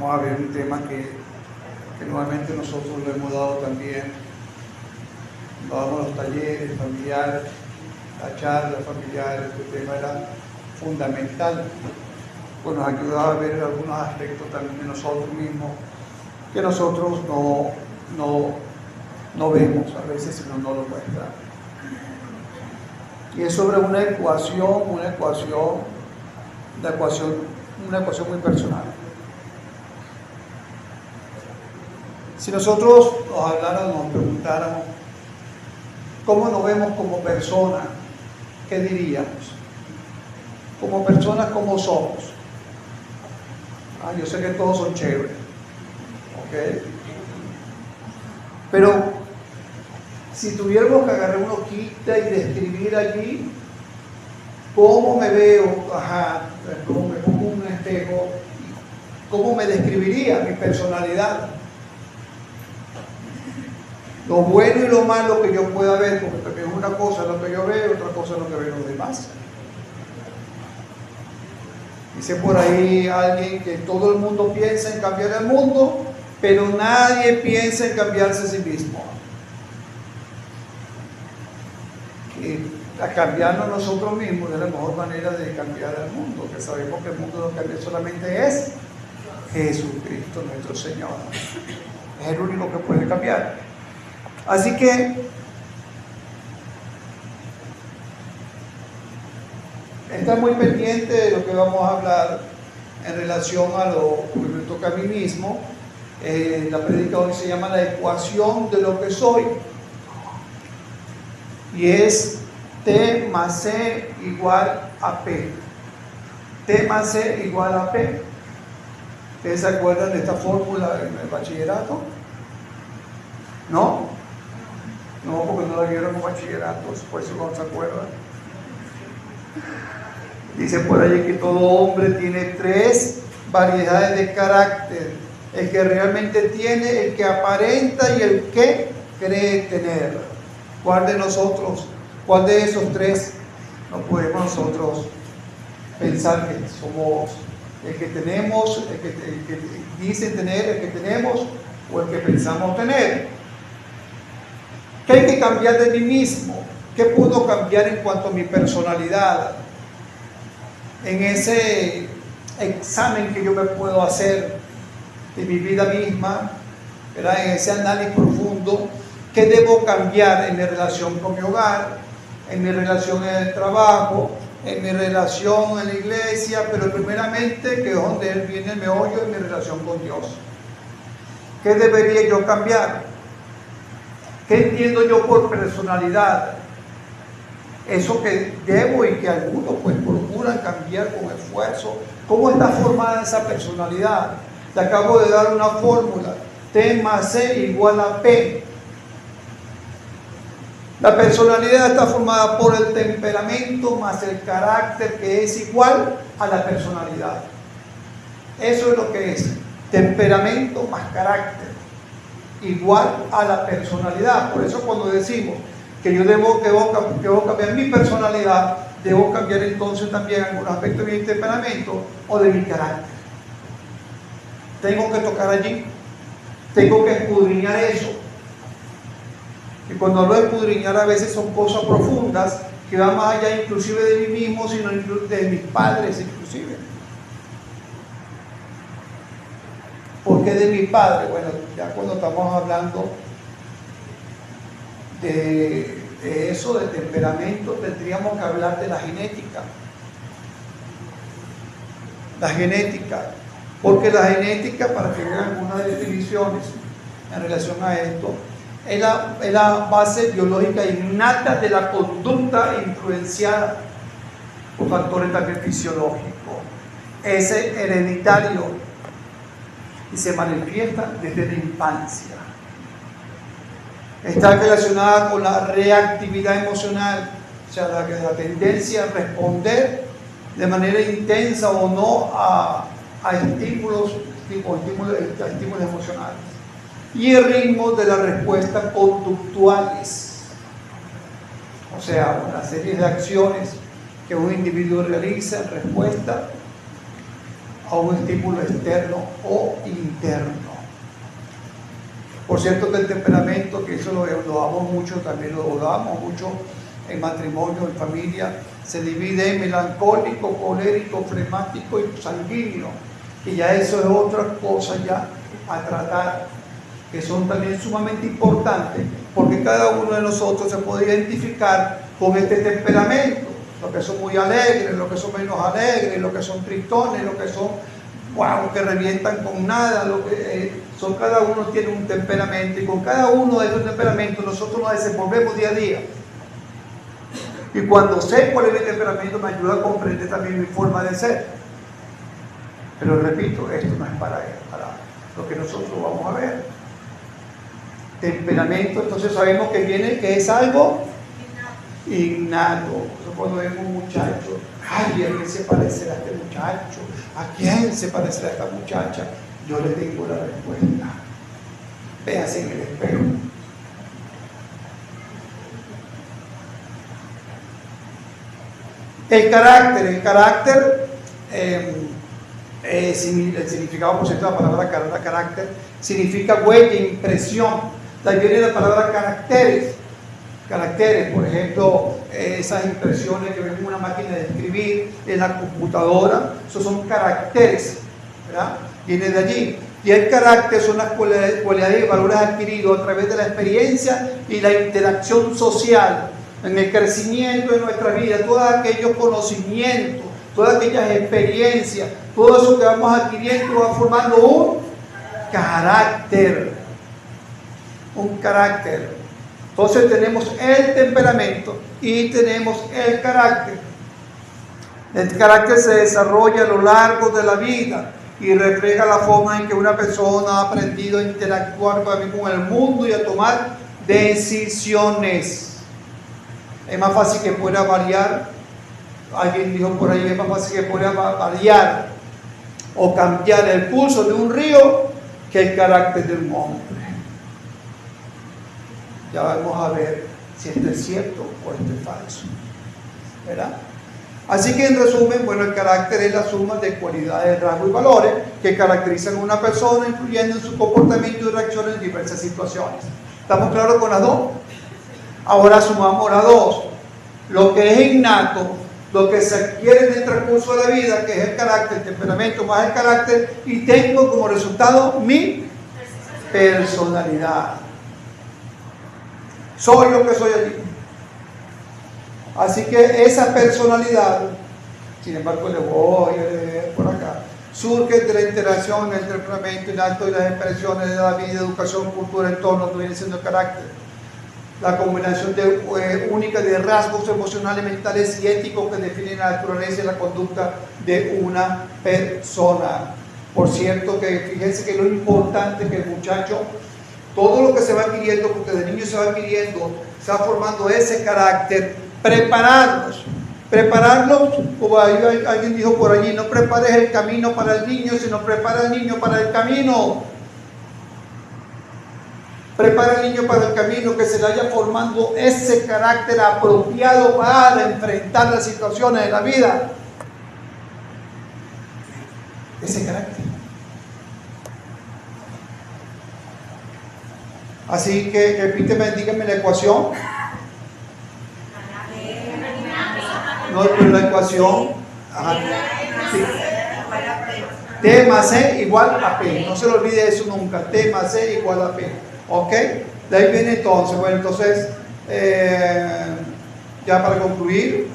vamos a ver un tema que nuevamente nosotros lo hemos dado también. Lo damos los talleres familiares, las charlas familiares. Este tema era fundamental, pues nos ayudaba a ver algunos aspectos también de nosotros mismos que nosotros no vemos a veces, sino no lo muestra. Y es sobre una ecuación muy personal. Si nosotros nos habláramos, nos preguntáramos cómo nos vemos como personas, ¿qué diríamos? Como personas, ¿cómo somos? Yo sé que todos son chéveres, ¿ok? Pero si tuviéramos que agarrar una hojita y describir allí cómo me veo, cómo me pongo en un espejo, cómo me describiría mi personalidad, lo bueno y lo malo que yo pueda ver, porque también una cosa es lo que yo veo, otra cosa es lo que ven los demás. Dice por ahí alguien que todo el mundo piensa en cambiar el mundo, pero nadie piensa en cambiarse a sí mismo. A cambiarnos nosotros mismos es la mejor manera de cambiar el mundo, que sabemos que el mundo lo cambia solamente es Jesucristo nuestro Señor. Es el único que puede cambiar. Así que está muy pendiente de lo que vamos a hablar en relación a lo que me toca a mí mismo. La prédica hoy se llama la ecuación de lo que soy, y es T más C igual a P. T más C igual a P. ¿Ustedes se acuerdan de esta fórmula en el bachillerato? ¿No? No, porque no la vieron en bachillerato, por eso no se acuerdan. Dice por ahí que todo hombre tiene 3 variedades de carácter: el que realmente tiene, el que aparenta y el que cree tener. ¿Cuál de esos 3 no podemos nosotros pensar que somos el que tenemos, el que dicen tener, el que tenemos, o el que pensamos tener? ¿Qué hay que cambiar de mí mismo? ¿Qué puedo cambiar en cuanto a mi personalidad? En ese examen que yo me puedo hacer de mi vida misma, ¿verdad? En ese análisis profundo, ¿qué debo cambiar en mi relación con mi hogar, en mi relación en el trabajo, en mi relación en la iglesia, pero primeramente, que es donde viene el meollo, en mi relación con Dios? ¿Qué debería yo cambiar? ¿Qué entiendo yo por personalidad? Eso que debo y que algunos pues procuran cambiar con esfuerzo. ¿Cómo está formada esa personalidad? Te acabo de dar una fórmula: T más C igual a P. La personalidad está formada por el temperamento más el carácter, que es igual a la personalidad. Eso es lo que es: temperamento más carácter igual a la personalidad. Por eso cuando decimos que yo debo cambiar mi personalidad, debo cambiar entonces también algunos aspectos de mi temperamento o de mi carácter. Tengo que tocar allí, tengo que escudriñar eso. Y cuando hablo de escudriñar, a veces son cosas profundas que van más allá inclusive de mí mismo, sino de mis padres inclusive. ¿Por qué de mi padre? Bueno, ya cuando estamos hablando de eso, de temperamento, tendríamos que hablar de la genética. La genética, porque la genética, para que vean algunas definiciones en relación a esto, es la base biológica innata de la conducta influenciada por factores también fisiológicos. Es hereditario y se manifiesta desde la infancia. Está relacionada con la reactividad emocional, o sea, la tendencia a responder de manera intensa o no a estímulos emocionales, y el ritmo de las respuestas conductuales, o sea, una serie de acciones que un individuo realiza en respuesta a un estímulo externo o interno. paterno. Por cierto que el temperamento, que eso lo damos mucho, también lo damos mucho en matrimonio, en familia, se divide en melancólico, colérico, flemático y sanguíneo. Y ya eso es otra cosa ya a tratar, que son también sumamente importantes, porque cada uno de nosotros se puede identificar con este temperamento. Los que son muy alegres, los que son menos alegres, los que son tristones, los que son que revientan con nada, cada uno tiene un temperamento, y con cada uno de esos temperamentos nosotros nos desenvolvemos día a día. Y cuando sé cuál es mi temperamento, me ayuda a comprender también mi forma de ser. Pero repito, esto no es para lo que nosotros vamos a ver. Temperamento, entonces sabemos que viene, que es algo innato. Cuando vemos un muchacho, ay, ¿a quién se parecerá este muchacho? ¿A quién se parecerá esta muchacha? Yo le tengo la respuesta. Véase en el espejo. El carácter, el significado, por cierto, de la palabra carácter, significa huella, impresión. De ahí viene la palabra caracteres. Caracteres, por ejemplo, esas impresiones que ven en una máquina de escribir, en la computadora, esos son caracteres, ¿verdad? Viene de allí. Y el carácter son las cualidades y valores adquiridos a través de la experiencia y la interacción social, en el crecimiento de nuestra vida, todos aquellos conocimientos, todas aquellas experiencias, todo eso que vamos adquiriendo va formando un carácter. Un carácter. Entonces tenemos el temperamento y tenemos el carácter. El carácter se desarrolla a lo largo de la vida y refleja la forma en que una persona ha aprendido a interactuar con el mundo y a tomar decisiones. Es más fácil que pueda variar, alguien dijo por ahí, es más fácil que pueda variar o cambiar el curso de un río que el carácter de un hombre. Ya vamos a ver si esto es cierto o esto es falso, ¿verdad? Así que en resumen, bueno, el carácter es la suma de cualidades, rasgos y valores que caracterizan a una persona, influyendo en su comportamiento y reacciones en diversas situaciones. ¿Estamos claros con las dos? Ahora sumamos las dos. Lo que es innato, lo que se adquiere en el transcurso de la vida, que es el carácter, el temperamento más el carácter, y tengo como resultado mi personalidad. Soy lo que soy allí. Así que esa personalidad, sin embargo, le voy a leer por acá, surge de la interacción entre el temperamento innato y las expresiones de la vida, educación, cultura, entorno, que viene siendo el carácter. La combinación única de rasgos emocionales, mentales y éticos que definen la naturaleza y la conducta de una persona. Por cierto, que fíjense que lo importante que el muchacho, todo lo que se va adquiriendo, porque de niño se va adquiriendo, se va formando ese carácter, prepararlos, como alguien dijo por allí, no prepares el camino para el niño, sino prepara al niño para el camino. Prepara al niño para el camino, que se le vaya formando ese carácter apropiado para enfrentar las situaciones de la vida. Ese carácter. Así que repíteme, díganme la ecuación. No, pero la ecuación. Ajá, sí. T más C igual a P. No se lo olvide eso nunca. T más C igual a P. ¿Ok? De ahí viene entonces. Bueno, entonces, ya para concluir,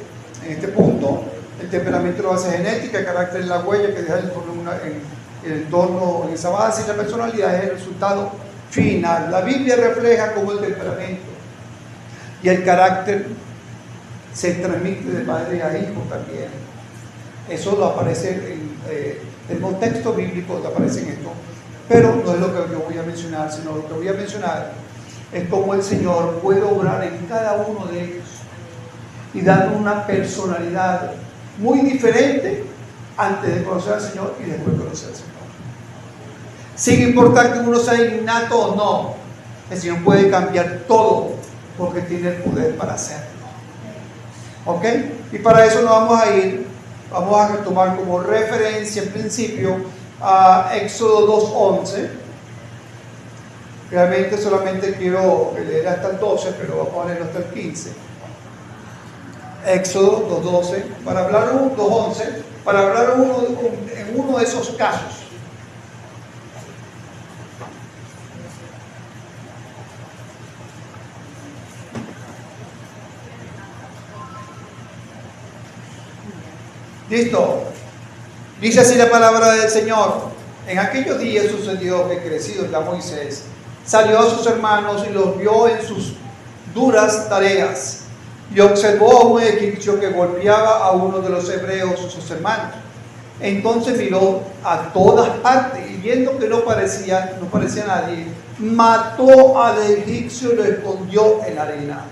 en este punto, el temperamento es la base genética, el carácter es la huella que deja el entorno en esa base, y la personalidad es el resultado final. La Biblia refleja cómo el temperamento y el carácter se transmite de padre a hijo también. Eso lo aparece en el contexto bíblico, te aparece en esto, pero no es lo que yo voy a mencionar, sino lo que voy a mencionar es cómo el Señor puede obrar en cada uno de ellos y darle una personalidad muy diferente antes de conocer al Señor y después de conocer al Señor. Sin importar que uno sea innato o no, el Señor puede cambiar todo porque tiene el poder para hacerlo. ¿Ok? Y para eso nos vamos a tomar como referencia en principio a Éxodo 2:11. Realmente solamente quiero leer hasta el 12, pero vamos a ponerlo hasta el 15. Éxodo 2:12, para hablar 2:11, para hablar en uno de esos casos. Listo. Dice así la palabra del Señor. En aquellos días sucedió que, crecido ya Moisés, salió a sus hermanos y los vio en sus duras tareas, y observó a un egipcio que golpeaba a uno de los hebreos, sus hermanos. Entonces miró a todas partes y viendo que no parecía nadie, mató al egipcio y lo escondió en la arena.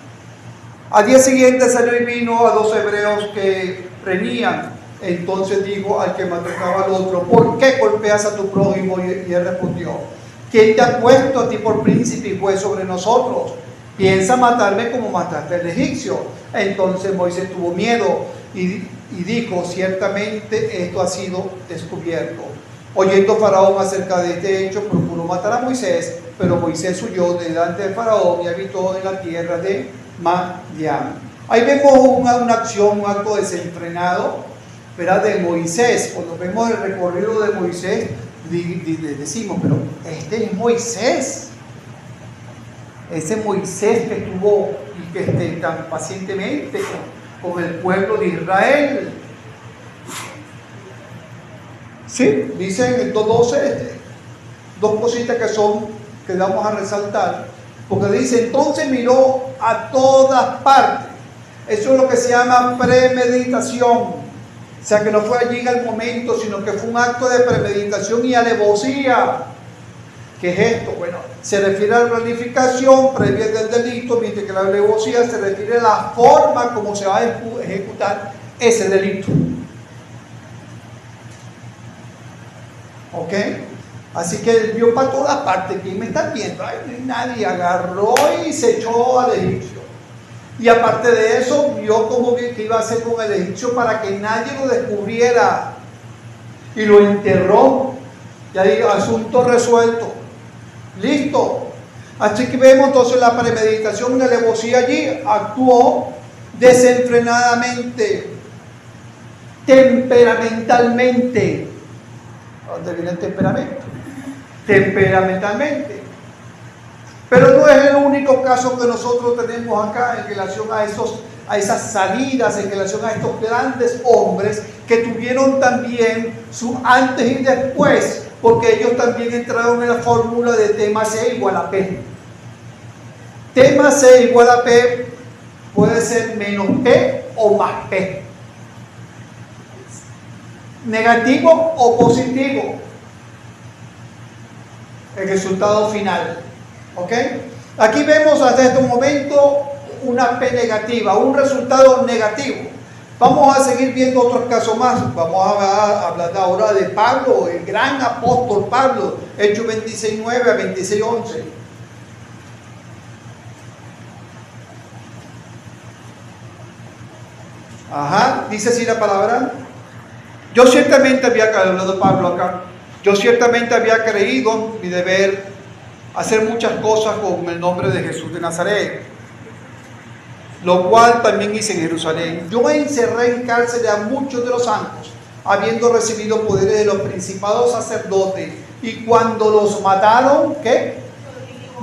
Al día siguiente salió y vino a dos hebreos que reñían. Entonces dijo al que maltrataba al otro: ¿por qué golpeas a tu prójimo? Y él respondió: ¿quién te ha puesto a ti por príncipe y juez sobre nosotros? Piensa matarme como mataste al egipcio. Entonces Moisés tuvo miedo y dijo: ciertamente esto ha sido descubierto. Oyendo Faraón acerca de este hecho, procuró matar a Moisés, pero Moisés huyó delante de Faraón y habitó en la tierra de Madián. Ahí vemos una acción, un acto desenfrenado, ¿verdad?, de Moisés. Cuando vemos el recorrido de Moisés, decimos: pero este es Moisés. Ese Moisés que estuvo y que tan pacientemente con el pueblo de Israel. Sí, dice en el 2:12 dos cositas que vamos a resaltar, porque dice: entonces miró a todas partes. Eso es lo que se llama premeditación. O sea, que no fue allí en el momento, sino que fue un acto de premeditación y alevosía. ¿Qué es esto? Bueno, se refiere a la planificación previa del delito, mientras que la alevosía se refiere a la forma como se va a ejecutar ese delito. ¿Ok? Así que él vio para todas partes. ¿Quién me está viendo? Ay, nadie. Agarró y se echó al egipcio. Y aparte de eso, vio cómo que iba a hacer con el egipcio para que nadie lo descubriera. Y lo enterró. Ya digo, asunto resuelto. Listo. Así que vemos entonces la premeditación y la alevosía allí. Actuó desenfrenadamente, temperamentalmente. ¿Dónde viene el temperamento? Temperamentalmente. Pero no es el único caso que nosotros tenemos acá en relación a esas salidas, en relación a estos grandes hombres que tuvieron también su antes y después, porque ellos también entraron en la fórmula de T más E igual a P. T más E igual a P puede ser menos P o más P. Negativo o positivo. El resultado final. ¿Ok? Aquí vemos hasta este momento una P negativa, un resultado negativo. Vamos a seguir viendo otros casos más. Vamos a hablar ahora de Pablo, el gran apóstol Pablo, Hechos 26:9 a 26:11. Ajá, dice así la palabra. Yo ciertamente había hablado Pablo acá. Yo ciertamente había creído mi deber hacer muchas cosas con el nombre de Jesús de Nazaret, lo cual también hice en Jerusalén. Yo encerré en cárcel a muchos de los santos, habiendo recibido poderes de los principados sacerdotes, y cuando los mataron, ¿qué?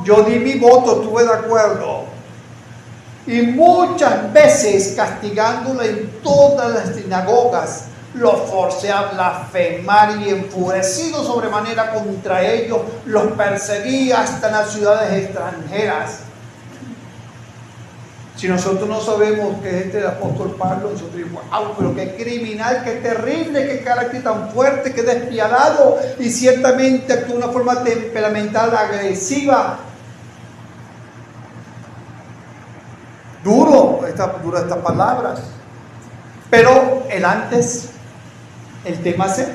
Yo di mi voto, estuve de acuerdo. Y muchas veces castigándolo en todas las sinagogas, los forcé a blasfemar, y enfurecido sobremanera contra ellos, los perseguí hasta las ciudades extranjeras. Si nosotros no sabemos que es el apóstol Pablo, nosotros decimos: wow, pero qué criminal, qué terrible, qué carácter tan fuerte, qué despiadado, y ciertamente actúa de una forma temperamental, agresiva. Duras estas palabras. Pero el antes, el tema C.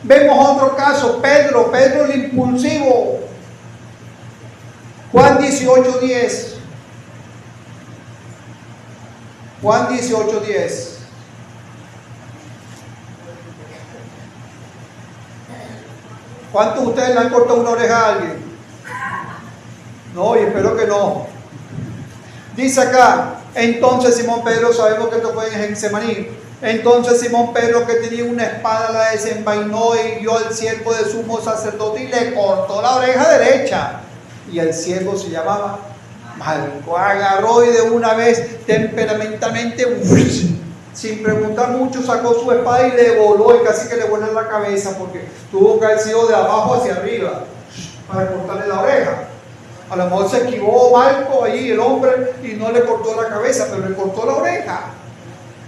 Vemos otro caso, Pedro el impulsivo. Juan 18:10. Juan 18:10. ¿Cuántos de ustedes le han cortado una oreja a alguien? No, y espero que no. Dice acá, entonces Simón Pedro, sabemos que esto fue en Getsemaní. Entonces Simón Pedro, que tenía una espada, la desenvainó y hirió al siervo de sumo sacerdote y le cortó la oreja derecha. Y el siervo se llamaba Malco. Agarró y de una vez temperamentalmente, sin preguntar mucho, sacó su espada y le voló, y casi que le voló en la cabeza, porque tuvo que haber sido de abajo hacia arriba para cortarle la oreja. A lo mejor se esquivó Malco ahí, el hombre, y no le cortó la cabeza, pero le cortó la oreja.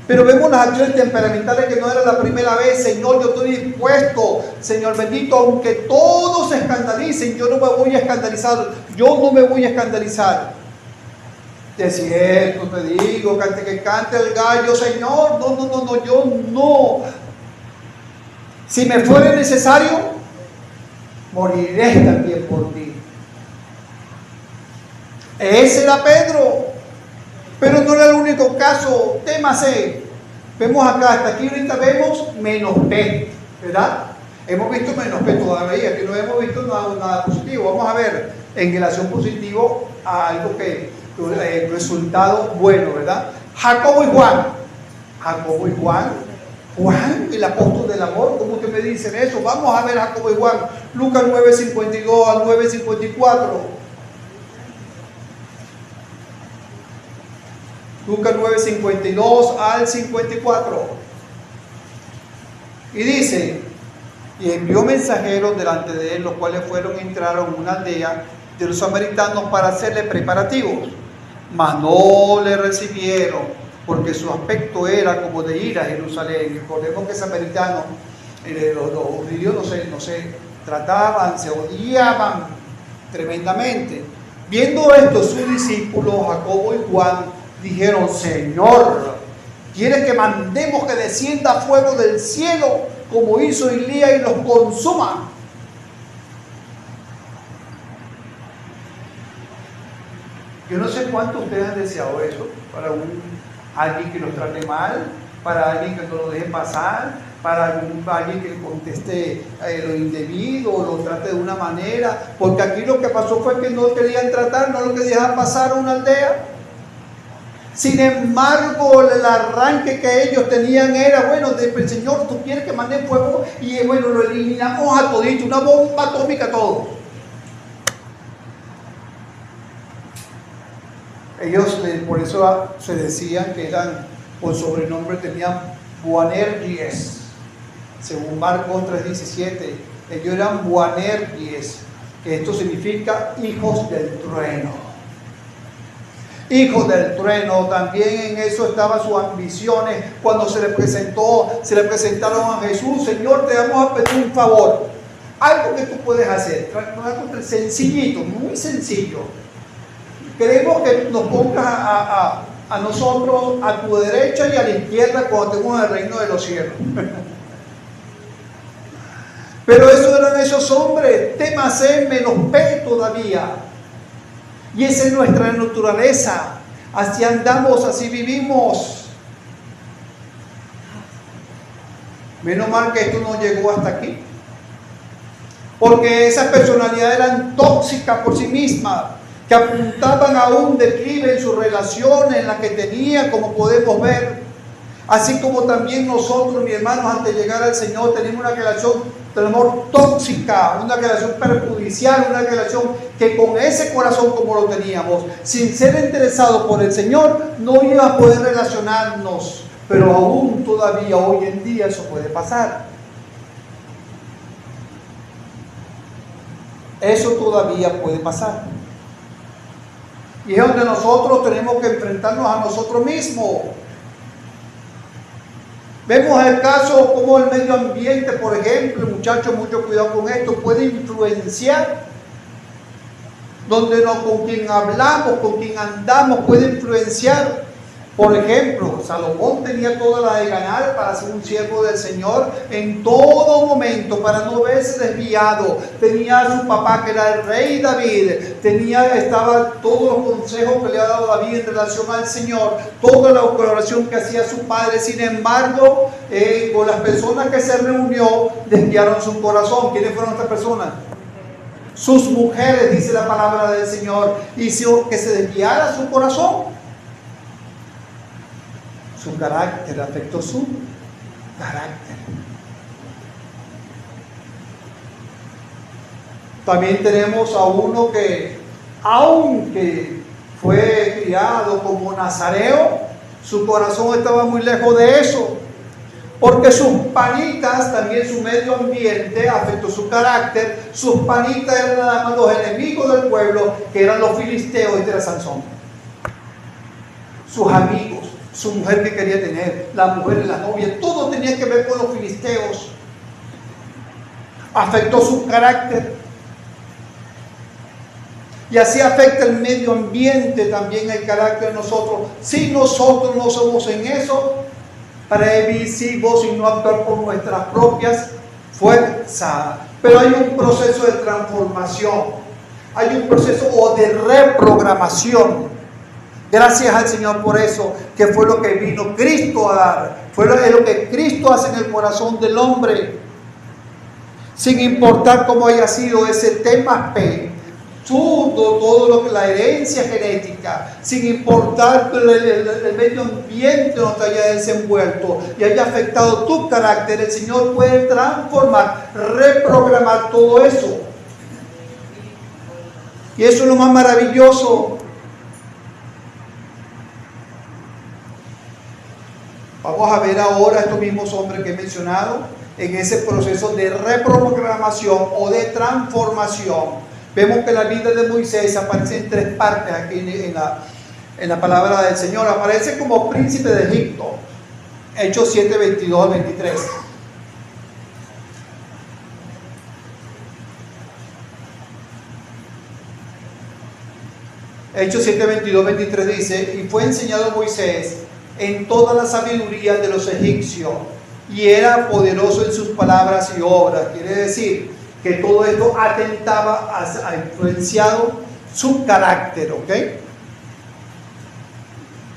Pero vemos las acciones temperamentales, que no era la primera vez. Señor, yo estoy dispuesto, Señor bendito, aunque todos se escandalicen, yo no me voy a escandalizar. Yo no me voy a escandalizar. De cierto te digo, que cante el gallo, Señor. No, yo no. Si me fuera necesario, moriré también por ti. Ese era Pedro. Pero no era el único caso. Tema C. Vemos acá, hasta aquí ahorita vemos menos P, ¿verdad? Hemos visto menos P todavía, que no hemos visto nada positivo. Vamos a ver en relación positivo a algo que resultado bueno, ¿verdad? Jacobo y Juan. Jacobo y Juan. Juan, el apóstol del amor. ¿Cómo que me dicen eso? Vamos a ver Jacobo y Juan. Lucas 9:52 al 9:54. Lucas 9:52 al 54. Y dice: y envió mensajeros delante de él, los cuales entraron en una aldea de los samaritanos para hacerle preparativos. Mas no le recibieron, porque su aspecto era como de ir a Jerusalén. Recordemos que samaritanos, los judíos no se trataban, se odiaban tremendamente. Viendo esto, sus discípulos, Jacobo y Juan, dijeron: Señor, ¿quieres que mandemos que descienda fuego del cielo, como hizo Elías, y los consuma? Yo no sé cuántos de ustedes han deseado eso para alguien que los trate mal, para alguien que no lo deje pasar, para alguien que conteste lo indebido o lo trate de una manera. Porque aquí lo que pasó fue que no querían tratar, no lo querían pasar a una aldea. Sin embargo, el arranque que ellos tenían era: bueno, Señor, tú quieres que mande fuego, y bueno, lo eliminamos a todito, una bomba atómica a todo. Ellos, por eso se decían que eran, por sobrenombre tenían Boanerges, según Marcos 3:17. Ellos eran Boanerges, que esto significa hijos del trueno. Hijos del trueno. También en eso estaban sus ambiciones. Cuando se le presentaron a Jesús: Señor, te vamos a pedir un favor, algo que tú puedes hacer, algo sencillito, muy sencillo. Queremos que nos pongas a nosotros a tu derecha y a la izquierda cuando estemos en el reino de los cielos. Pero eso eran esos hombres. Tema C, menos P todavía. Y esa es nuestra naturaleza. Así andamos, así vivimos. Menos mal que esto no llegó hasta aquí. Porque esas personalidades eran tóxicas por sí mismas, que apuntaban a un declive en sus relaciones, en las que tenían, como podemos ver. Así como también nosotros, mis hermanos, antes de llegar al Señor, tenemos una relación de amor tóxica, una relación perjudicial, una relación que con ese corazón como lo teníamos, sin ser interesados por el Señor, no iba a poder relacionarnos. Pero aún todavía hoy en día eso puede pasar. Eso todavía puede pasar. Y es donde nosotros tenemos que enfrentarnos a nosotros mismos. Vemos el caso como el medio ambiente, por ejemplo, muchachos, mucho cuidado con esto, puede influenciar. Con quien hablamos, con quien andamos, puede influenciar. Por ejemplo, Salomón tenía toda la de ganar para ser un siervo del Señor en todo momento, para no verse desviado. Tenía a su papá que era el rey David, estaba todos los consejos que le ha dado David en relación al Señor, toda la oración que hacía su padre. Sin embargo, con las personas que se reunió, desviaron su corazón. ¿Quiénes fueron estas personas? Sus mujeres, dice la palabra del Señor. Hizo que se desviara su corazón. Su carácter, afectó su carácter. También tenemos a uno que, aunque fue criado como nazareo, su corazón estaba muy lejos de eso, porque sus panitas, también su medio ambiente afectó su carácter. Sus panitas eran nada más los enemigos del pueblo, que eran los filisteos. Este era Sansón. Sus amigos, su mujer que quería tener, la mujer, la novia, todo tenía que ver con los filisteos. Afectó su carácter. Y así afecta el medio ambiente también, el carácter de nosotros. Si nosotros no somos en eso, previsivos y no actuar por nuestras propias fuerzas. Pero hay un proceso de transformación, hay un proceso de reprogramación. Gracias al Señor por eso, que fue lo que vino Cristo a dar. Fue lo que Cristo hace en el corazón del hombre. Sin importar cómo haya sido ese tema P, todo lo que la herencia genética, sin importar el medio ambiente donde te haya desenvuelto y haya afectado tu carácter, el Señor puede transformar, reprogramar todo eso. Y eso es lo más maravilloso. Vamos a ver ahora estos mismos hombres que he mencionado en ese proceso de reprogramación o de transformación. Vemos que la vida de Moisés aparece en 3 partes aquí en la palabra del Señor. Aparece como príncipe de Egipto, Hechos 7, 22 al 23. Hechos 7, 22, 23 dice: y fue enseñado Moisés en toda la sabiduría de los egipcios, y era poderoso en sus palabras y obras. Quiere decir que todo esto atentaba, ha influenciado su carácter, ¿ok?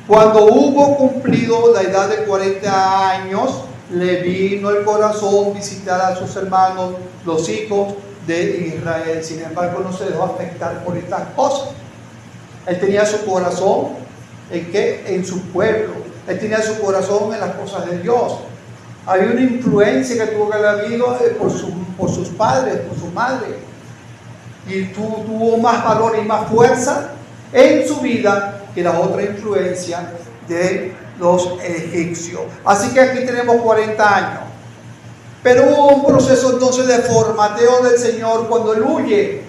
Cuando hubo cumplido la edad de 40 años, le vino el corazón visitar a sus hermanos, los hijos de Israel. Sin embargo, no se dejó afectar por estas cosas. Él tenía su corazón ¿en qué? En su pueblo. Él tenía su corazón en las cosas de Dios. Había una influencia que tuvo que haber habido por sus padres, por su madre. Y tuvo más valor y más fuerza en su vida que la otra influencia de los egipcios. Así que aquí tenemos 40 años. Pero hubo un proceso entonces de formateo del Señor cuando él huye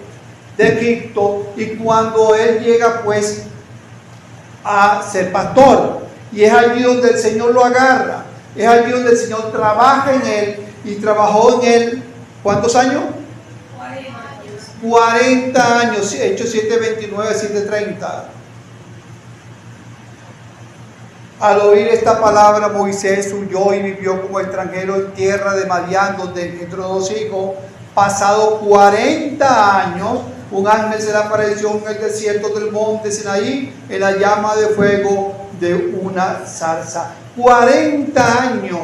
de Egipto y cuando él llega pues a ser pastor. Y es allí donde el Señor lo agarra. Es allí donde el Señor trabaja en él y trabajó en él. ¿Cuántos años? 40 años. Hechos 7:29, 7:30. Al oír esta palabra, Moisés huyó y vivió como extranjero en tierra de Madián, donde engendró 2 hijos. Pasado 40 años, un ángel se le apareció en el desierto del monte Sinaí, en la llama de fuego de una zarza. 40 años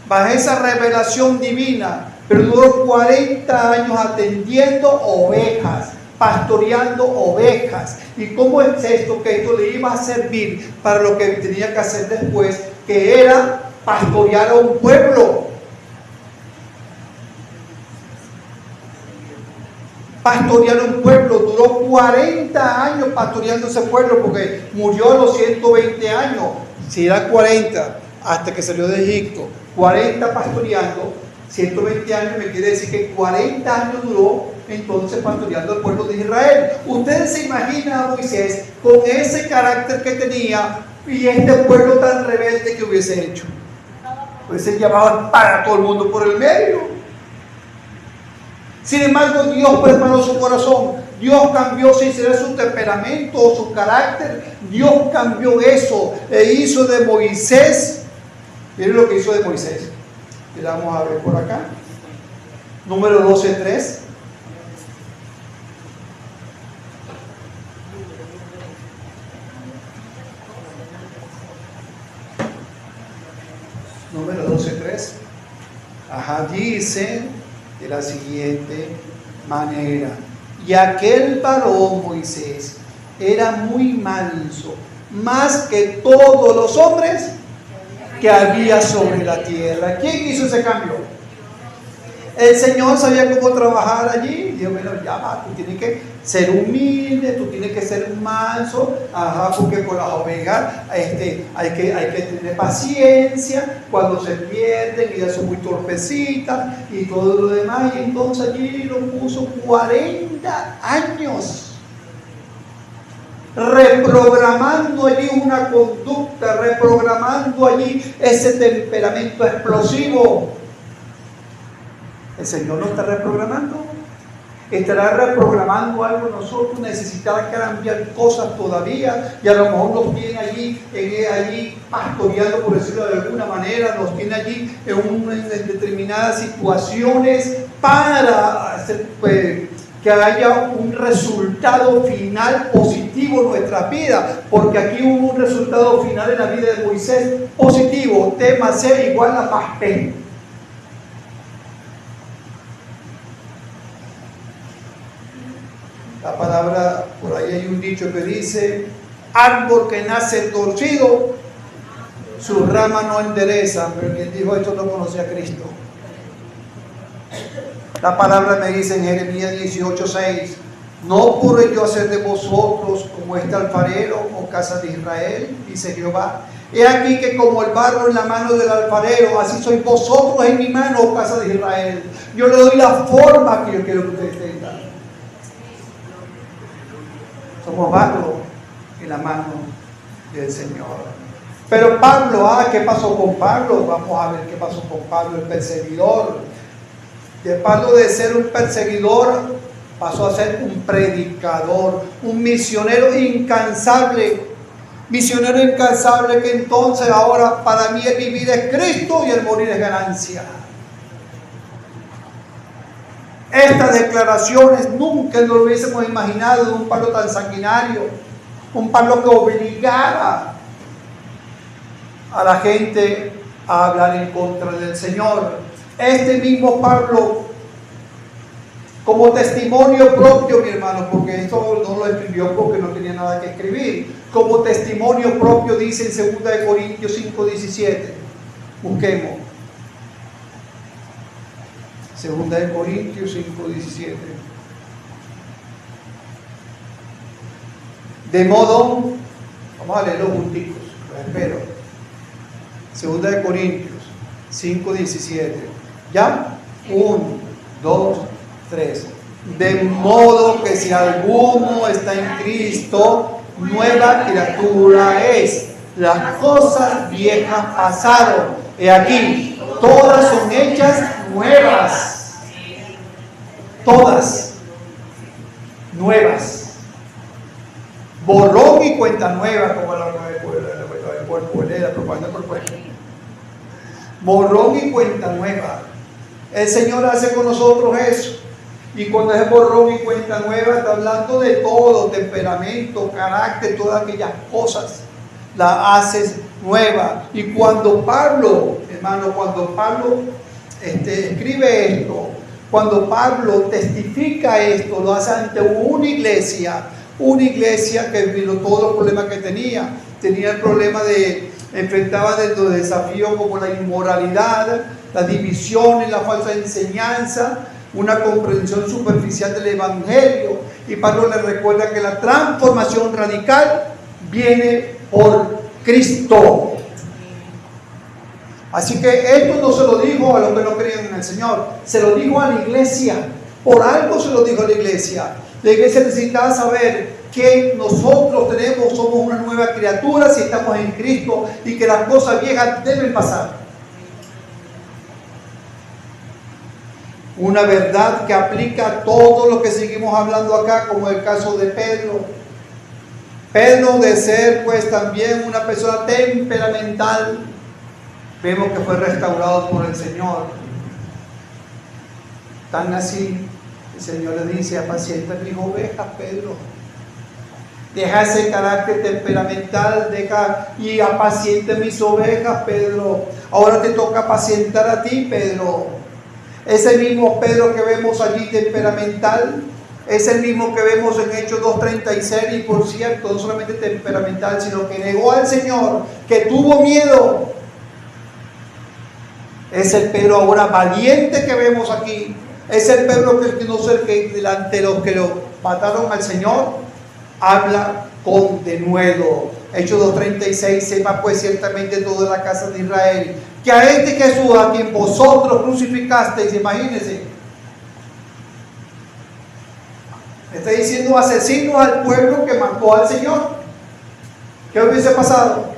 bajo esa revelación divina, pero duró 40 años atendiendo ovejas, pastoreando ovejas. ¿Y cómo es esto? Que esto le iba a servir para lo que tenía que hacer después, que era pastorear a un pueblo. Pastorear un pueblo, duró 40 años pastoreando ese pueblo, porque murió a los 120 años. Si era 40 hasta que salió de Egipto, 40 pastoreando, 120 años, me quiere decir que 40 años duró entonces pastoreando el pueblo de Israel. Ustedes se imaginan a Moisés con ese carácter que tenía y este pueblo tan rebelde que hubiese hecho. Pues se llamaba para todo el mundo por el medio. Sin embargo, Dios preparó su corazón. Dios cambió, si será su temperamento o su carácter, Dios cambió eso e hizo de Moisés. Miren lo que hizo de Moisés. Y la vamos a ver por acá. Número 12:3. Número 12:3. Ajá, dice de la siguiente manera: y aquel varón Moisés era muy manso, más que todos los hombres que había sobre la tierra. ¿Quién hizo ese cambio? El Señor sabía cómo trabajar allí. Dios, bueno, ya va, tú tienes que ser humilde, tú tienes que ser manso, ajá, porque con las ovejas hay que tener paciencia cuando se pierden y ya son muy torpecitas y todo lo demás. Y entonces allí lo puso 40 años reprogramando allí una conducta, reprogramando allí ese temperamento explosivo. El Señor no está reprogramando. Estará reprogramando algo en nosotros. Necesitará cambiar cosas todavía. Y a lo mejor nos tiene allí pastoreando, por decirlo de alguna manera. Nos tiene allí en determinadas situaciones para hacer, que haya un resultado final positivo en nuestra vida. Porque aquí hubo un resultado final en la vida de Moisés positivo. Tema C igual a pastel. La palabra, por ahí hay un dicho que dice: árbol que nace torcido, sus ramas no enderezan. Pero quien dijo esto no conocía a Cristo. La palabra me dice en Jeremías 18:6: no pude yo hacer de vosotros como este alfarero, oh casa de Israel, dice Jehová. He aquí que como el barro en la mano del alfarero, así sois vosotros en mi mano, oh casa de Israel. Yo le doy la forma que yo quiero que ustedes tengan. Somos barro en la mano del Señor. Pero Pablo, ¿qué pasó con Pablo? Vamos a ver qué pasó con Pablo, el perseguidor. De Pablo, de ser un perseguidor, pasó a ser un predicador, un misionero incansable. Misionero incansable que entonces ahora para mí el vivir es Cristo y el morir es ganancia. Estas declaraciones nunca nos lo hubiésemos imaginado de un Pablo tan sanguinario, un Pablo que obligara a la gente a hablar en contra del Señor. Este mismo Pablo, como testimonio propio, mi hermano, porque esto no lo escribió porque no tenía nada que escribir, como testimonio propio dice en 2 Corintios 5:17. Busquemos. 2 Corintios 5:17. De modo, vamos a leerlo juntitos, los espero. 2 Corintios 5:17. ¿Ya? 1, 2, 3. De modo que si alguno está en Cristo, nueva criatura es. Las cosas viejas pasaron. He aquí, todas son hechas nuevas. Todas nuevas. Borrón y cuenta nueva, como la propaganda por pueblo. Borrón y cuenta nueva. El Señor hace con nosotros eso. Y cuando es borrón y cuenta nueva, está hablando de todo: temperamento, carácter, todas aquellas cosas. La haces nueva. Y cuando Pablo, hermano, escribe esto, cuando Pablo testifica esto, lo hace ante una iglesia que vio todos los problemas que tenía. Tenía el problema enfrentaba los desafíos como la inmoralidad, la división y la falsa enseñanza, una comprensión superficial del Evangelio. Y Pablo le recuerda que la transformación radical viene por Cristo. Así que esto no se lo dijo a los que no creían en el Señor, se lo dijo a la iglesia. Por algo se lo dijo a la iglesia. La iglesia necesitaba saber que nosotros somos una nueva criatura si estamos en Cristo, y que las cosas viejas deben pasar. Una verdad que aplica a todo lo que seguimos hablando acá, como el caso de Pedro. Pedro, de ser pues también una persona temperamental, vemos que fue restaurado por el Señor. Tan así, el Señor le dice: apacienta mis ovejas, Pedro. Deja ese carácter temperamental, deja y apacienta mis ovejas, Pedro. Ahora te toca apacientar a ti, Pedro. Ese mismo Pedro que vemos allí temperamental, es el mismo que vemos en Hechos 2:36, y por cierto, no solamente temperamental, sino que negó al Señor, que tuvo miedo. Es el Pedro ahora valiente que vemos aquí. Es el Pedro que no sé, que delante de los que lo mataron al Señor, habla con denuedo. Hechos 2:36, sepa pues ciertamente toda la casa de Israel, que a este Jesús a quien vosotros crucificasteis, imagínense, está diciendo asesinos al pueblo que mató al Señor. ¿Qué hubiese pasado?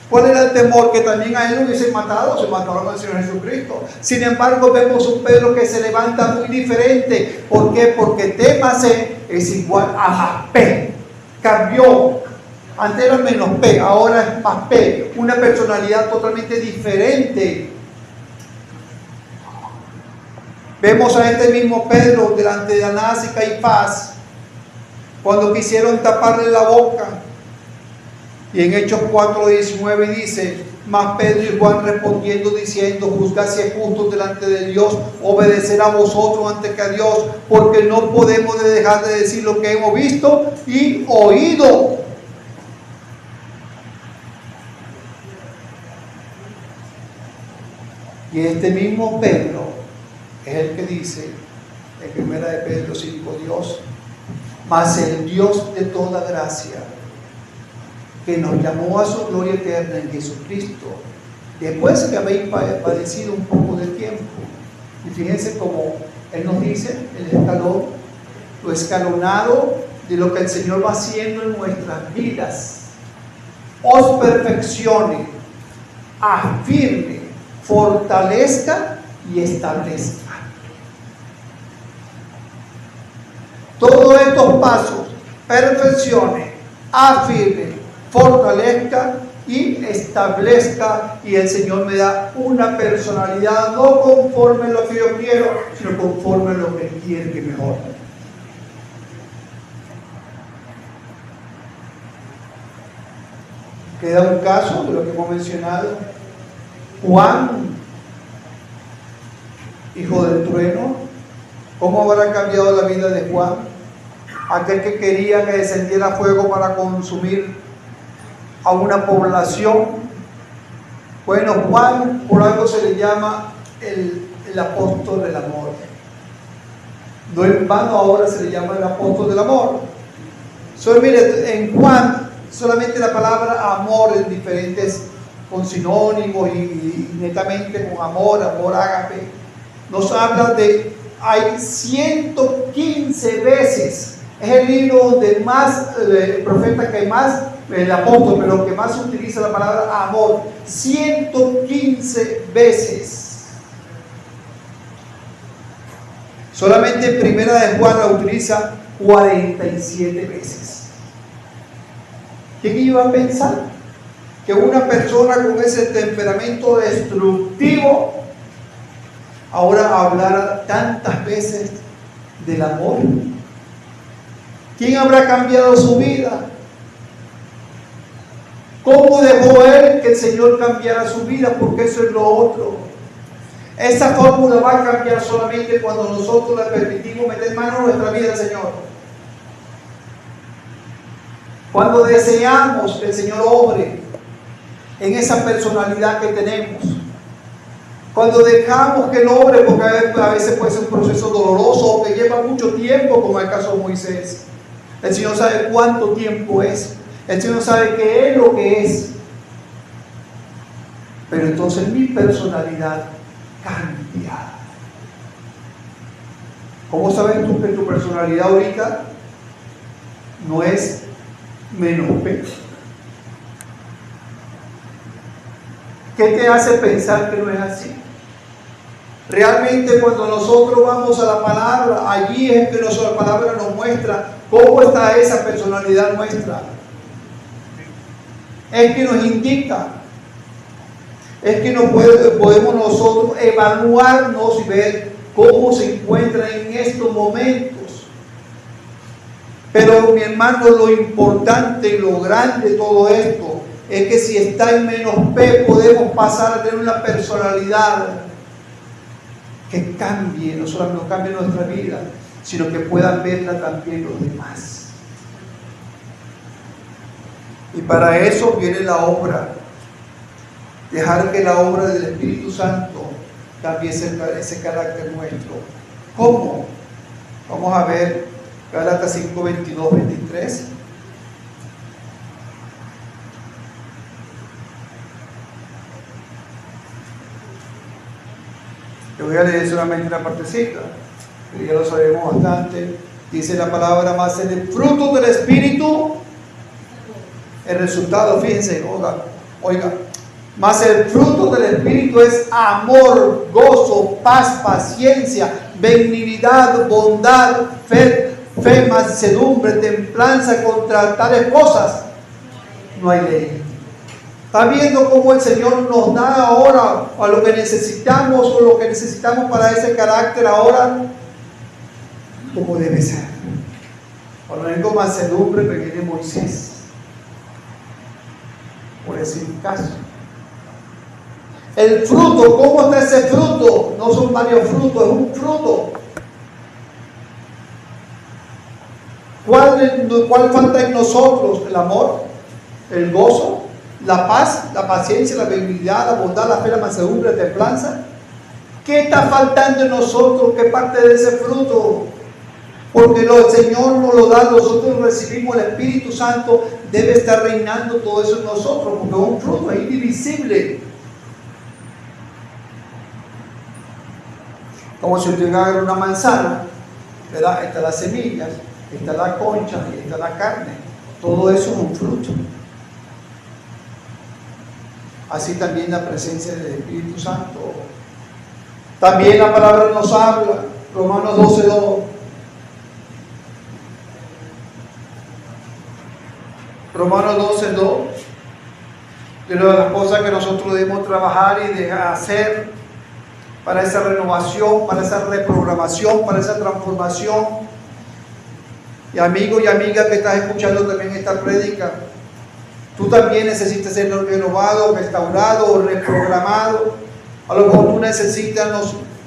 ¿Cuál era el temor? Que también a él lo hubiesen matado. Se mataron al Señor Jesucristo. Sin embargo, vemos un Pedro que se levanta muy diferente. ¿Por qué? Porque Témase es igual a más P. Cambió. Antes era menos P, ahora es más P. Una personalidad totalmente diferente. Vemos a este mismo Pedro delante de Anás y Caifás, cuando quisieron taparle la boca. Y en Hechos 4:19 dice: mas Pedro y Juan respondiendo diciendo: juzgad si es justo delante de Dios obedecer a vosotros antes que a Dios, porque no podemos dejar de decir lo que hemos visto y oído. Y este mismo Pedro es el que dice en 1 de Pedro 5: Dios, mas el Dios de toda gracia, que nos llamó a su gloria eterna en Jesucristo, después que habéis padecido un poco de tiempo. Y fíjense cómo Él nos dice, el escalón, lo escalonado de lo que el Señor va haciendo en nuestras vidas, os perfeccione, afirme, fortalezca y establezca. Todos estos pasos: perfeccione, afirme, fortalezca y establezca. Y el Señor me da una personalidad no conforme a lo que yo quiero, sino conforme a lo que Él quiere que mejore. Queda un caso de lo que hemos mencionado: Juan, hijo del trueno. ¿Cómo habrá cambiado la vida de Juan? Aquel que quería que descendiera fuego para consumir a una población. Bueno, Juan por algo se le llama el apóstol del amor. No en vano ahora se le llama el apóstol del amor. Solo mire, en Juan solamente la palabra amor en diferentes, con sinónimos y netamente con amor ágape, nos habla de, hay 115 veces. Es el libro donde más, el profeta que más, el apóstol, pero que más utiliza la palabra amor, 115 veces. Solamente en Primera de Juan la utiliza 47 veces. ¿Quién iba a pensar que una persona con ese temperamento destructivo ahora hablara tantas veces del amor? ¿Quién habrá cambiado su vida? ¿Cómo dejó él que el Señor cambiara su vida? Porque eso es lo otro. Esa fórmula va a cambiar solamente cuando nosotros le permitimos meter mano en nuestra vida al Señor. Cuando deseamos que el Señor obre en esa personalidad que tenemos. Cuando dejamos que Él obre, porque a veces puede ser un proceso doloroso o que lleva mucho tiempo, como el caso de Moisés. El Señor sabe cuánto tiempo es. El Señor sabe qué es lo que es. Pero entonces mi personalidad cambia. ¿Cómo sabes tú que tu personalidad ahorita no es menos P? ¿Qué te hace pensar que no es así? Realmente cuando nosotros vamos a la palabra, allí es que la palabra nos muestra cómo está esa personalidad nuestra. Es que nos indica, es que podemos nosotros evaluarnos y ver cómo se encuentra en estos momentos. Pero mi hermano, lo importante y lo grande de todo esto es que si está en menos P, podemos pasar a tener una personalidad que cambie, no solamente cambie nuestra vida, sino que puedan verla también los demás. Y para eso viene la obra. Dejar que la obra del Espíritu Santo cambie ese carácter nuestro. ¿Cómo? Vamos a ver Gálatas 5, 22, 23. Yo voy a leer solamente una partecita, pero ya lo sabemos bastante. Dice la palabra: más el fruto del Espíritu, el resultado, fíjense, oiga, más el fruto del Espíritu es amor, gozo, paz, paciencia, benignidad, bondad, fe, mansedumbre, templanza. Contra tales cosas no hay ley. ¿Está viendo cómo el Señor nos da ahora a lo que necesitamos o lo que necesitamos para ese carácter ahora? Como debe ser. Cuando vengo mansedumbre, me viene Moisés, por decir un caso. El fruto, ¿cómo está ese fruto? No son varios frutos, es un fruto. ¿Cuál falta en nosotros? El amor, el gozo, la paz, la paciencia, la benignidad, la bondad, la fe, la mansedumbre, la templanza. ¿Qué está faltando en nosotros? ¿Qué parte de ese fruto? Porque el Señor nos lo da, nosotros recibimos el Espíritu Santo, debe estar reinando todo eso en nosotros, porque es un fruto, es indivisible. Como si usted agarra una manzana, ¿verdad? Está las semillas, está la concha y está la carne. Todo eso es un fruto. Así también la presencia del Espíritu Santo. También la palabra nos habla, Romanos 12:2. Romanos 12:2, de las cosas que nosotros debemos trabajar y hacer para esa renovación, para esa reprogramación, para esa transformación. Y amigo y amiga que estás escuchando también esta prédica, tú también necesitas ser renovado, restaurado, reprogramado. A lo mejor tú necesitas,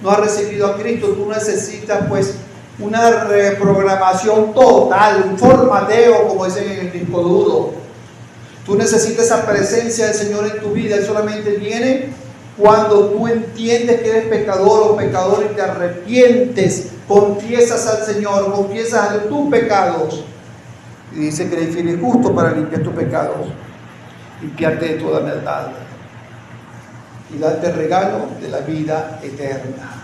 no has recibido a Cristo, tú necesitas pues una reprogramación total, un formateo, como dicen en el disco duro. Tú necesitas esa presencia del Señor en tu vida. Él solamente viene cuando tú entiendes que eres pecador o pecador y te arrepientes, confiesas al Señor, confiesas tus pecados. Y dice que eres fiel y justo para limpiar tus pecados, limpiarte de toda maldad y darte el regalo de la vida eterna.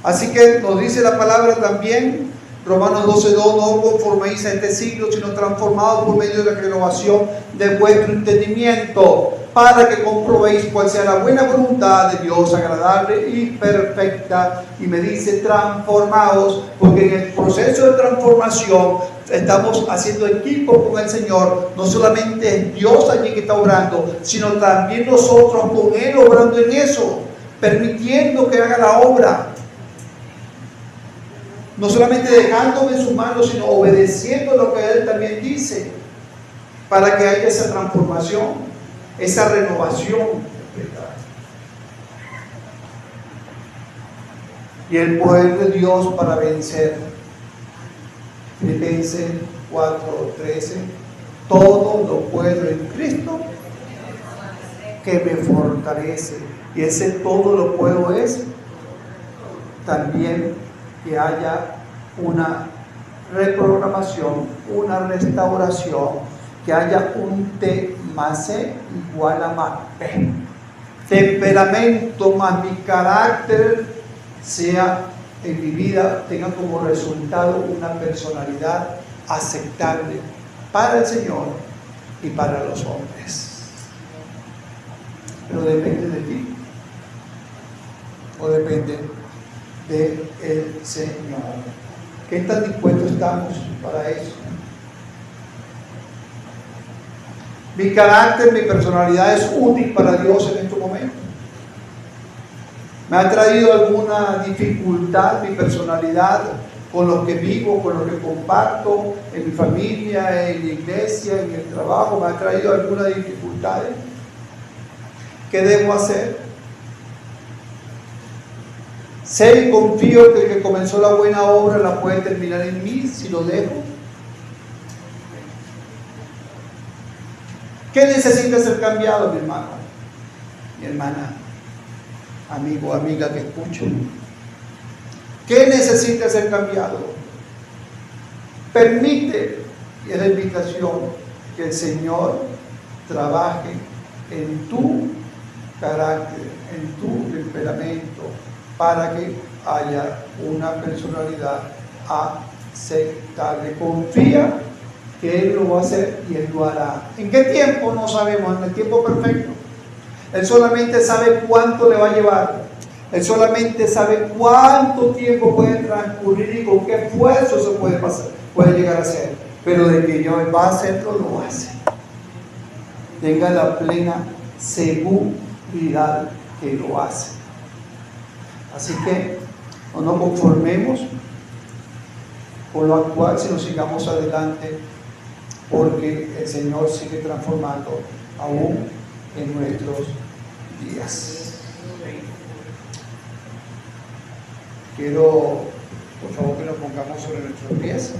Así que nos dice la palabra también, Romanos 12:2, no conforméis a este siglo, sino transformados por medio de la renovación de vuestro entendimiento, para que comprobéis cuál sea la buena voluntad de Dios, agradable y perfecta. Y me dice transformados, porque en el proceso de transformación estamos haciendo equipo con el Señor. No solamente es Dios allí que está obrando, sino también nosotros con Él obrando en eso, permitiendo que haga la obra. No solamente dejándome en sus manos, sino obedeciendo lo que Él también dice, para que haya esa transformación, esa renovación. Y el poder de Dios para vencer. Filipenses 4:13, todo lo puedo en Cristo que me fortalece. Y ese todo lo puedo es también que haya una reprogramación, una restauración, que haya un T más C igual a más P. Temperamento más mi carácter sea en mi vida, tenga como resultado una personalidad aceptable para el Señor y para los hombres. Pero depende de ti. o depende del Señor. ¿Qué tan dispuestos estamos para eso? Mi carácter, mi personalidad es útil para Dios en este momento. ¿Me ha traído alguna dificultad mi personalidad con lo que vivo, con lo que comparto en mi familia, en la iglesia, en el trabajo? ¿Me ha traído alguna dificultad? ¿Qué debo hacer? Sé y confío que el que comenzó la buena obra la puede terminar en mí si lo dejo. ¿Qué necesita ser cambiado, mi hermano, mi hermana, amigo, amiga que escucho? ¿Qué necesita ser cambiado? Permite, y es la invitación, que el Señor trabaje en tu carácter, en tu temperamento, para que haya una personalidad aceptable. Confía que Él lo va a hacer y Él lo hará. ¿En qué tiempo? No sabemos, en el tiempo perfecto. Él solamente sabe cuánto le va a llevar. Él solamente sabe cuánto tiempo puede transcurrir y con qué esfuerzo se puede llegar a hacer. Pero de que Dios va a hacerlo, lo hace. Tenga la plena seguridad que lo hace. Así que no nos conformemos con lo actual, sino sigamos adelante, porque el Señor sigue transformando aún en nuestros días. Quiero, por favor, que nos pongamos sobre nuestros pies.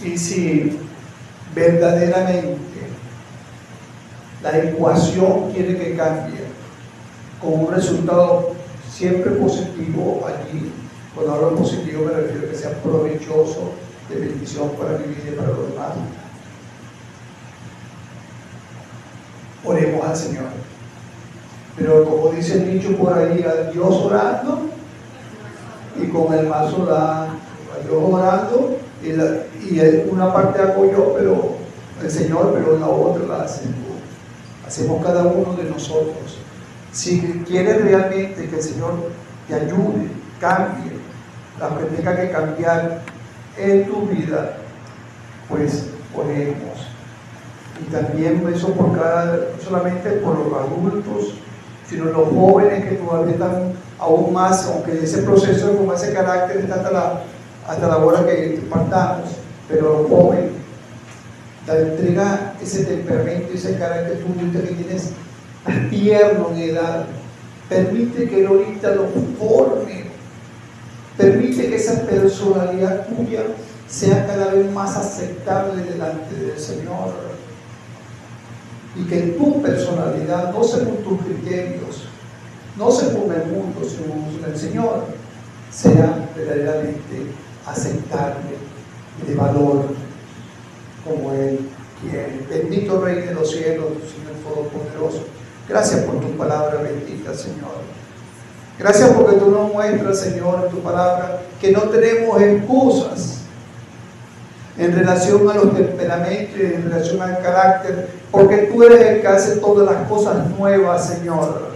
Y si verdaderamente la ecuación quiere que cambie con un resultado siempre positivo allí, cuando hablo de positivo me refiero a que sea provechoso, de bendición para mi vida y para los demás, oremos al Señor. Pero como dice el dicho por ahí, a Dios orando y con el mazo dando, a Dios orando y una parte hago yo, pero el Señor, pero la otra la hacemos cada uno de nosotros. Si quieres realmente que el Señor te ayude, cambie, la que tenga que cambiar en tu vida, pues oremos. Y también eso no solamente por los adultos, sino los jóvenes que todavía están aún más, aunque ese proceso de formar ese carácter está hasta la hora que partamos, pero los jóvenes, entrega ese temperamento, ese carácter tuyo que tienes tierno en edad, permite que Él ahorita lo forme, permite que esa personalidad tuya sea cada vez más aceptable delante del Señor, y que tu personalidad, no según tus criterios, no según el mundo, según el Señor, sea verdaderamente aceptable y de valor como Él quiere. Bendito Rey de los cielos, Señor Todopoderoso, gracias por tu palabra bendita, Señor. Gracias porque tú nos muestras, Señor, en tu palabra que no tenemos excusas en relación a los temperamentos y en relación al carácter, porque tú eres el que hace todas las cosas nuevas, Señor.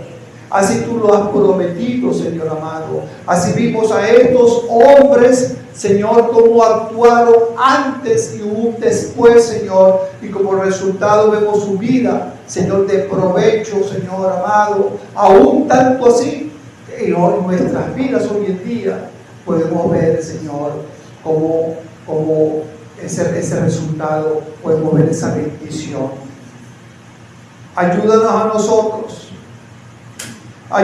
Así tú lo has prometido, Señor amado. Así vimos a estos hombres, Señor, cómo actuaron antes y un después, Señor, y como resultado vemos su vida, Señor, de provecho, Señor amado, aún tanto así, que hoy nuestras vidas hoy en día podemos ver, Señor, como ese resultado, podemos ver esa bendición. Ayúdanos a nosotros a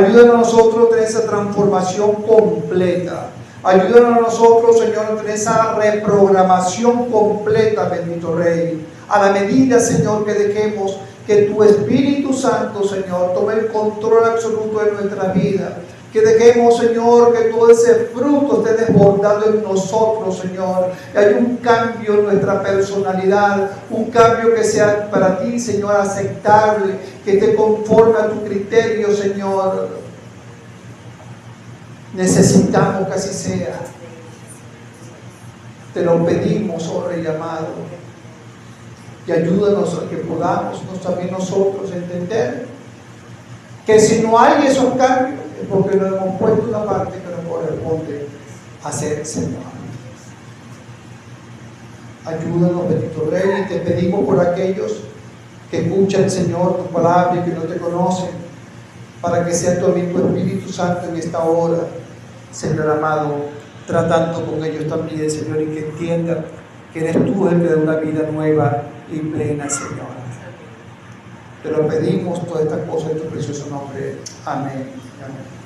tener esa transformación completa. Ayúdanos a nosotros, Señor, a tener esa reprogramación completa, bendito Rey. A la medida, Señor, que dejemos que tu Espíritu Santo, Señor, tome el control absoluto de nuestra vida. Que dejemos, Señor, que todo ese fruto esté desbordado en nosotros, Señor. Que haya un cambio en nuestra personalidad, un cambio que sea para ti, Señor, aceptable, que esté conforme a tu criterio, Señor. Necesitamos que así sea. Te lo pedimos, oh Rey amado. y ayúdanos a que podamos también nosotros entender que si no hay esos cambios es porque no hemos puesto una parte que nos corresponde hacer, Señor. Ayúdanos, bendito Rey, y te pedimos por aquellos que escuchan, Señor, tu palabra y que no te conocen, para que sea tu amigo Espíritu Santo en esta hora, Señor amado, tratando con ellos también, Señor, y que entiendan que eres tú el que da una vida nueva y plena, Señor. Te lo pedimos todas estas cosas en tu precioso nombre. Amén. Amén.